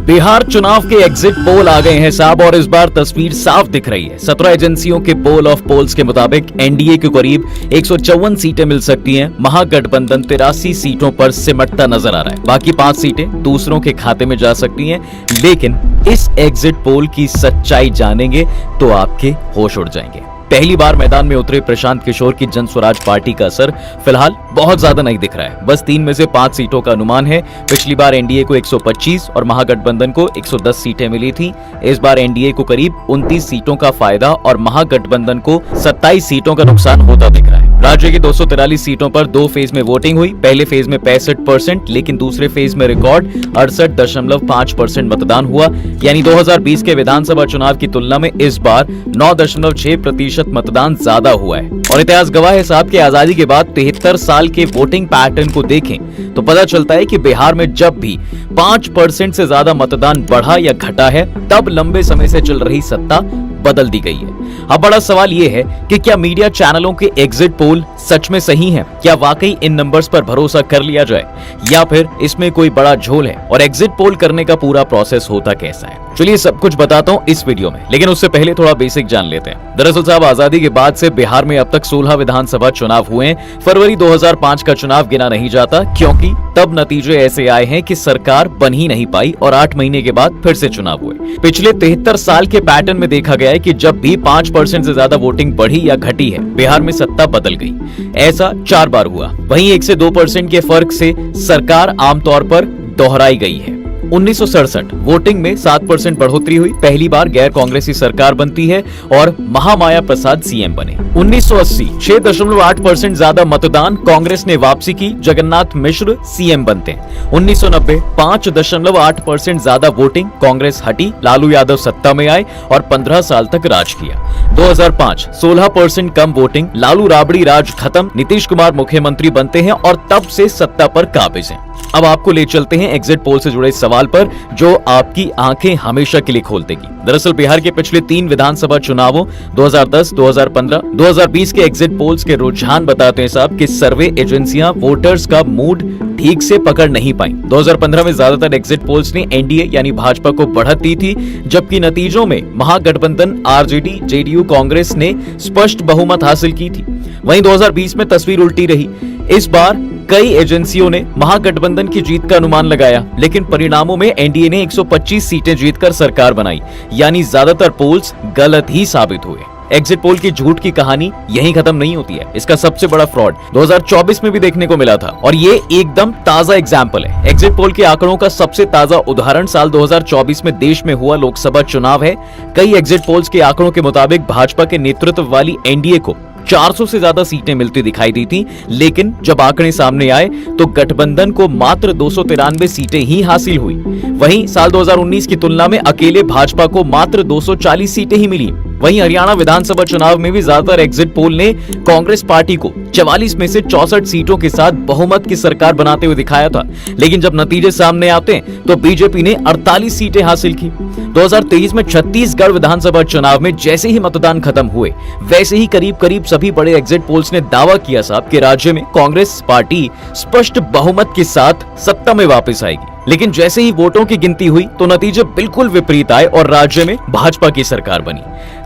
बिहार चुनाव के exit poll आ गए हैं साहब, और इस बार तस्वीर साफ दिख रही है। 17 एजेंसियों के पोल ऑफ पोल्स के मुताबिक एनडीए के करीब 154 सीटें मिल सकती हैं। महागठबंधन 83 सीटों पर सिमटता नजर आ रहा है। बाकी 5 सीटें दूसरों के खाते में जा सकती हैं। लेकिन इस एग्जिट पोल की सच्चाई जानेंगे तो आपके होश उड़ जाएंगे। पहली बार मैदान में उतरे प्रशांत किशोर की जन स्वराज पार्टी का असर फिलहाल बहुत ज्यादा नहीं दिख रहा है। बस 3 में से 5 सीटों का अनुमान है। पिछली बार एनडीए को 125 और महागठबंधन को 110 सीटें मिली थी। इस बार एनडीए को करीब 29 सीटों का फायदा और महागठबंधन को 27 सीटों का नुकसान होता दिख रहा है। राज्य की 243 सीटों पर 2 फेज में वोटिंग हुई। पहले फेज में 65%, लेकिन दूसरे फेज में रिकॉर्ड 68.5% मतदान हुआ। यानी 2020 के विधानसभा चुनाव की तुलना में इस बार 9.6% मतदान ज्यादा हुआ है। और इतिहास गवाह है साहब कि आजादी के बाद 73 साल के वोटिंग पैटर्न को देखें तो पता चलता है कि बिहार में जब भी 5% से ज्यादा मतदान बढ़ा या घटा है, तब लंबे समय से चल रही सत्ता बदल दी गई है। अब बड़ा सवाल यह है कि क्या मीडिया चैनलों के एग्जिट पोल सच में सही हैं? क्या वाकई इन नंबर्स पर भरोसा कर लिया जाए, या फिर इसमें कोई बड़ा झोल है? और एग्जिट पोल करने का पूरा प्रोसेस होता कैसा है? चलिए सब कुछ बताता हूँ इस वीडियो में, लेकिन उससे पहले थोड़ा बेसिक जान लेते हैं। दरअसल साहब, आजादी के बाद से बिहार में अब तक 16 विधानसभा चुनाव हुए हैं। फरवरी 2005 का चुनाव गिना नहीं जाता, क्योंकि तब नतीजे ऐसे आए हैं कि सरकार बन ही नहीं पाई और 8 महीने के बाद फिर से चुनाव हुए। पिछले 73 साल के पैटर्न में देखा गया है कि जब भी 5% से ज्यादा वोटिंग बढ़ी या घटी है, बिहार में सत्ता बदल गई। ऐसा 4 बार हुआ। वहीं 1 से 2% के फर्क से सरकार आमतौर पर दोहराई गई है। 1967 वोटिंग में 7% बढ़ोतरी हुई। पहली बार गैर कांग्रेसी सरकार बनती है और महामाया प्रसाद सीएम बने। 1980 6.8% ज्यादा मतदान, कांग्रेस ने वापसी की, जगन्नाथ मिश्र सीएम बनते हैं। 1990 5.8% ज्यादा वोटिंग, कांग्रेस हटी, लालू यादव सत्ता में आए और 15 साल तक राज किया। 2005 16% कम वोटिंग, लालू राबड़ी राज खत्म, नीतीश कुमार मुख्यमंत्री बनते हैं और तब से सत्ता पर काबिज हैं। अब आपको ले चलते हैं एग्जिट पोल से जुड़े सवाल पर, जो आपकी आंखें हमेशा के लिए खोल देगी। दरअसल बिहार के पिछले 3 विधानसभा चुनावों 2010, 2015, 2020 के एग्जिट पोल्स के रुझान बताते हैं साहब कि सर्वे एजेंसियां वोटर्स का मूड ठीक से पकड़ नहीं पाई। 2015 में ज्यादातर एग्जिट पोल्स ने एनडीए यानी भाजपा को बढ़त दी थी, जबकि नतीजों में महागठबंधन आरजेडी, जेडीयू, कांग्रेस ने स्पष्ट बहुमत हासिल की थी। वहीं 2020 में तस्वीर उल्टी रही। इस बार कई एजेंसियों ने महागठबंधन की जीत का अनुमान लगाया, लेकिन परिणामों में एनडीए ने 125 सीटें जीतकर सरकार बनाई। यानी ज्यादातर पोल्स गलत ही साबित हुए। एग्जिट पोल की झूठ की कहानी यहीं खत्म नहीं होती है। इसका सबसे बड़ा फ्रॉड 2024 में भी देखने को मिला था, और ये एकदम ताजा एग्जाम्पल है। एग्जिट पोल के आंकड़ों का सबसे ताजा उदाहरण साल 2024 में देश में हुआ लोकसभा चुनाव है। कई एग्जिट पोल्स के आंकड़ों के मुताबिक भाजपा के नेतृत्व वाली एनडीए को 400 से ज्यादा सीटें मिलती दिखाई दी थी, लेकिन जब आंकड़े सामने आए तो गठबंधन को मात्र 293 सीटें ही हासिल हुई। वहीं साल 2019 की तुलना में अकेले भाजपा को मात्र 240 सीटें ही मिली। वहीं हरियाणा विधानसभा चुनाव में भी ज्यादातर एग्जिट पोल ने कांग्रेस पार्टी को 44 में से 64 सीटों के साथ बहुमत की सरकार बनाते हुए दिखाया था, लेकिन जब नतीजे सामने आते हैं तो बीजेपी ने 48 सीटें हासिल की। 2023 में छत्तीसगढ़ विधानसभा चुनाव में जैसे ही मतदान खत्म हुए, वैसे ही करीब सभी बड़े एग्जिट पोल्स ने दावा किया साहब कि राज्य में कांग्रेस पार्टी स्पष्ट बहुमत के साथ सत्ता में वापस आएगी। लेकिन जैसे ही वोटों की गिनती हुई तो नतीजे बिल्कुल विपरीत आए और राज्य में भाजपा की सरकार बनी।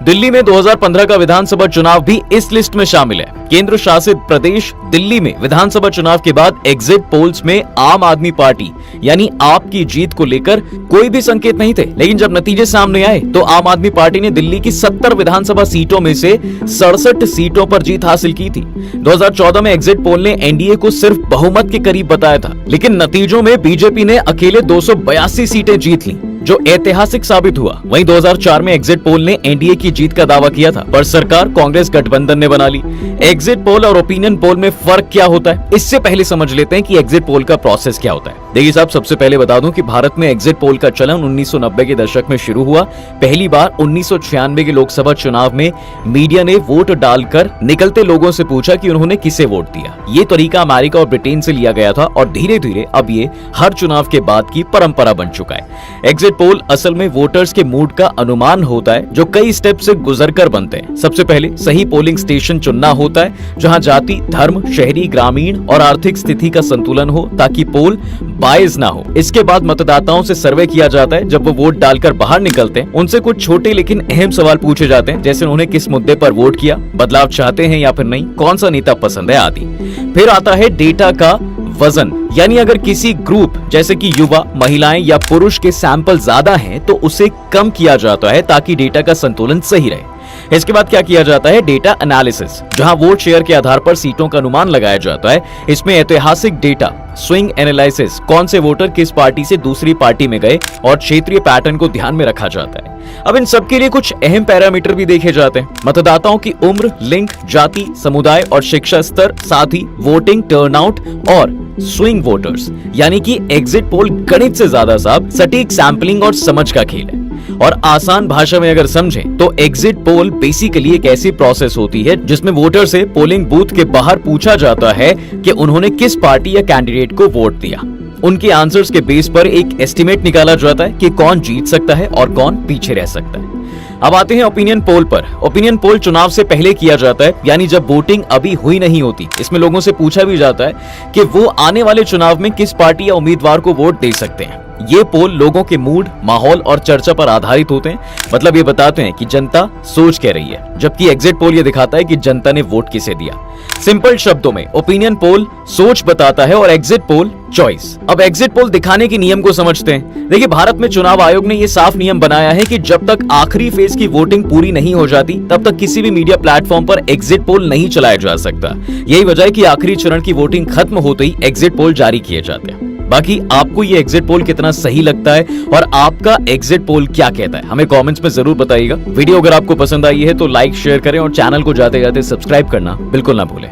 दिल्ली में 2015 का विधानसभा चुनाव भी इस लिस्ट में शामिल है। केंद्र शासित प्रदेश दिल्ली में विधानसभा चुनाव के बाद एग्जिट पोल्स में आम आदमी पार्टी यानी आप की जीत को लेकर कोई भी संकेत नहीं थे, लेकिन जब नतीजे सामने आए तो आम आदमी पार्टी ने दिल्ली की 70 विधानसभा सीटों में से 67 सीटों पर जीत हासिल की थी। 2014 में एग्जिट पोल ने एनडीए को सिर्फ बहुमत के करीब बताया था, लेकिन नतीजों में बीजेपी ने अकेले 282 सीटें जीत ली, जो ऐतिहासिक साबित हुआ। वहीं 2004 में एग्जिट पोल ने एनडीए की जीत का दावा किया था, पर सरकार कांग्रेस गठबंधन ने बना ली। एग्जिट पोल और ओपिनियन पोल में फर्क क्या होता है, इससे पहले समझ लेते हैं कि एग्जिट पोल का प्रोसेस क्या होता है। देखिए साहब, सबसे पहले बता दूं कि भारत में एग्जिट पोल का चलन 1990 के दशक में शुरू हुआ। पहली बार 1996 के लोकसभा चुनाव में मीडिया ने वोट डालकर निकलते लोगों से पूछा कि उन्होंने किसे वोट दिया। ये तरीका अमेरिका और ब्रिटेन से लिया गया था और धीरे धीरे अब ये हर चुनाव के बाद की परंपरा बन चुका है। एग्जिट पोल असल में वोटर्स के मूड का अनुमान होता है जो कई स्टेप से गुजरकर बनते हैं। सबसे पहले सही पोलिंग स्टेशन चुनना होता है जहां जाति, धर्म, शहरी, ग्रामीण और आर्थिक स्थिति का संतुलन हो ताकि पोल बायस ना हो। इसके बाद मतदाताओं से सर्वे किया जाता है। जब वो वोट डालकर बाहर निकलते हैं उनसे कुछ छोटे लेकिन अहम सवाल पूछे जाते हैं, जैसे उन्होंने किस मुद्दे पर वोट किया, बदलाव चाहते हैं या फिर नहीं, कौन सा नेता पसंद है आदि। फिर आता है डेटा का वजन, यानी अगर किसी ग्रुप जैसे कि युवा, महिलाएं या पुरुष के सैंपल ज्यादा हैं तो उसे कम किया जाता है ताकि डेटा का संतुलन सही रहे। इसके बाद क्या किया जाता है, डेटा एनालिसिस, जहां वोट शेयर के आधार पर सीटों का अनुमान लगाया जाता है। इसमें ऐतिहासिक डेटा, स्विंग एनालिसिस, कौन से वोटर किस पार्टी से दूसरी पार्टी में गए और क्षेत्रीय पैटर्न को ध्यान में रखा जाता है। अब इन सब के लिए कुछ अहम पैरामीटर भी देखे जाते हैं। मतदाताओं की उम्र, लिंग, जाति, समुदाय और शिक्षा स्तर, साथ ही वोटिंग टर्नआउट और स्विंग वोटर्स, यानी कि एग्जिट पोल गणित से ज्यादा साहब सटीक सैंपलिंग और समझ का खेल है। और आसान भाषा में अगर समझें तो एग्जिट पोल बेसिकली एक ऐसी प्रोसेस होती है जिसमें वोटर से पोलिंग बूथ के बाहर पूछा जाता है कि उन्होंने किस पार्टी या कैंडिडेट को वोट दिया। उनके आंसर्स के बेस पर एक एस्टिमेट निकाला जाता है कि कौन जीत सकता है और कौन पीछे रह सकता है। अब आते हैं ओपिनियन पोल पर। ओपिनियन पोल चुनाव से पहले किया जाता है, यानी जब वोटिंग अभी हुई नहीं होती। इसमें लोगों से पूछा भी जाता है कि वो आने वाले चुनाव में किस पार्टी या उम्मीदवार को वोट दे सकते हैं। ये पोल लोगों के मूड, माहौल और चर्चा पर आधारित होते हैं। मतलब ये बताते हैं कि जनता सोच क्या रही है, जबकि एग्जिट पोल ये दिखाता है कि जनता ने वोट किसे दिया। सिंपल शब्दों में ओपिनियन पोल सोच बताता है और एग्जिट पोल चॉइस। अब एग्जिट पोल दिखाने के नियम को समझते हैं। देखिए, भारत में चुनाव आयोग ने ये साफ नियम बनाया है कि जब तक आखिरी फेज की वोटिंग पूरी नहीं हो जाती तब तक किसी भी मीडिया प्लेटफॉर्म पर एग्जिट पोल नहीं चलाया जा सकता। यही वजह है कि आखिरी चरण की वोटिंग खत्म होते ही एग्जिट पोल जारी किए जाते हैं। बाकी आपको ये एग्जिट पोल कितना सही लगता है और आपका एग्जिट पोल क्या कहता है, हमें कमेंट्स में जरूर बताइएगा। वीडियो अगर आपको पसंद आई है तो लाइक, शेयर करें और चैनल को जाते जाते सब्सक्राइब करना बिल्कुल ना भूलें।